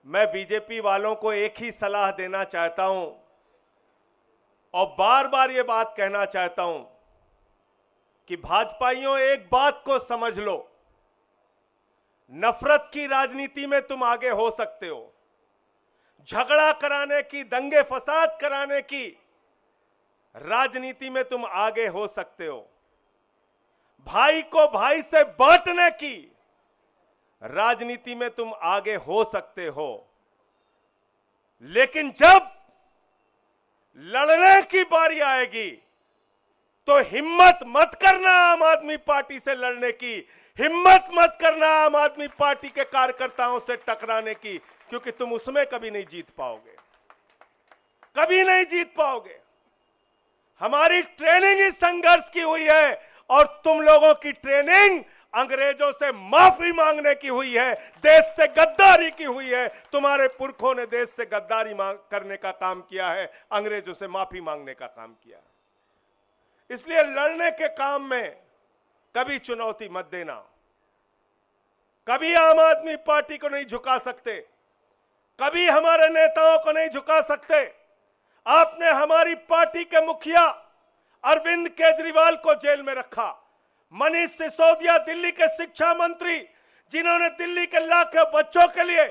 मैं बीजेपी वालों को एक ही सलाह देना चाहता हूं और बार बार ये बात कहना चाहता हूं कि भाजपाइयों, एक बात को समझ लो, नफरत की राजनीति में तुम आगे हो सकते हो, झगड़ा कराने की, दंगे फसाद कराने की राजनीति में तुम आगे हो सकते हो, भाई को भाई से बांटने की राजनीति में तुम आगे हो सकते हो, लेकिन जब लड़ने की बारी आएगी तो हिम्मत मत करना आम आदमी पार्टी से लड़ने की, हिम्मत मत करना आम आदमी पार्टी के कार्यकर्ताओं से टकराने की, क्योंकि तुम उसमें कभी नहीं जीत पाओगे, कभी नहीं जीत पाओगे। हमारी ट्रेनिंग इस संघर्ष की हुई है और तुम लोगों की ट्रेनिंग अंग्रेजों से माफी मांगने की हुई है, देश से गद्दारी की हुई है। तुम्हारे पुरखों ने देश से गद्दारी करने का काम किया है, अंग्रेजों से माफी मांगने का काम किया। इसलिए लड़ने के काम में कभी चुनौती मत देना, कभी आम आदमी पार्टी को नहीं झुका सकते, कभी हमारे नेताओं को नहीं झुका सकते। आपने हमारी पार्टी के मुखिया अरविंद केजरीवाल को जेल में रखा, मनीष सिसोदिया दिल्ली के शिक्षा मंत्री जिन्होंने दिल्ली के लाखों बच्चों के लिए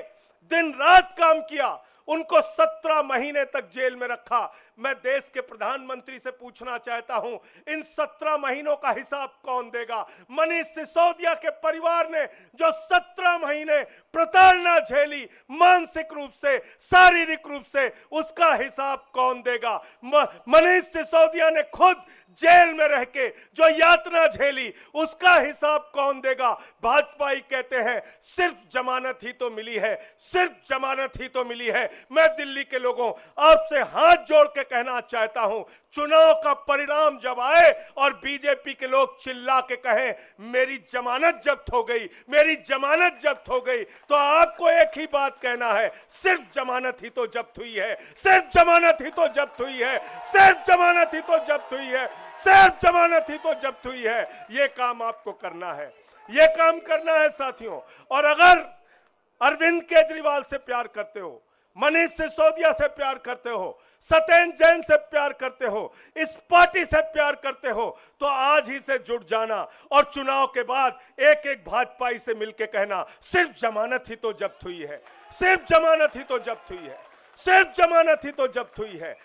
दिन रात काम किया, उनको 17 महीने तक जेल में रखा। मैं देश के प्रधानमंत्री से पूछना चाहता हूं, इन 17 महीनों का हिसाब कौन देगा? मनीष सिसोदिया के परिवार ने जो 17 महीने प्रताड़ना झेली, मानसिक रूप से, शारीरिक रूप से, उसका हिसाब कौन देगा? मनीष सिसोदिया ने खुद जेल में रह के जो यातना झेली, उसका हिसाब कौन देगा? भाजपाई कहते हैं सिर्फ जमानत ही तो मिली है, सिर्फ जमानत ही तो मिली है। मैं दिल्ली के लोगों आपसे हाथ जोड़ के कहना चाहता हूं, चुनाव का परिणाम जब आए और बीजेपी के लोग चिल्ला के कहें मेरी जमानत जब्त हो गई, मेरी जमानत जब्त हो गई, तो आपको एक ही बात कहना है, सिर्फ जमानत ही तो जब्त हुई है, सिर्फ जमानत ही तो जब्त हुई है, सिर्फ जमानत ही तो जब्त हुई है, सिर्फ जमानत ही तो जब्त हुई है। ये काम आपको करना है, ये काम करना है साथियों। और अगर अरविंद केजरीवाल से प्यार करते हो, मनीष सिसोदिया से प्यार करते हो, सत्येंद्र जैन से प्यार करते हो, इस पार्टी से प्यार करते हो, तो आज ही से जुट जाना और चुनाव के बाद एक एक भाजपाई से मिलकर कहना सिर्फ जमानत ही तो जब्त हुई है, सिर्फ जमानत ही तो जब्त हुई है, सिर्फ जमानत ही तो जब्त हुई है।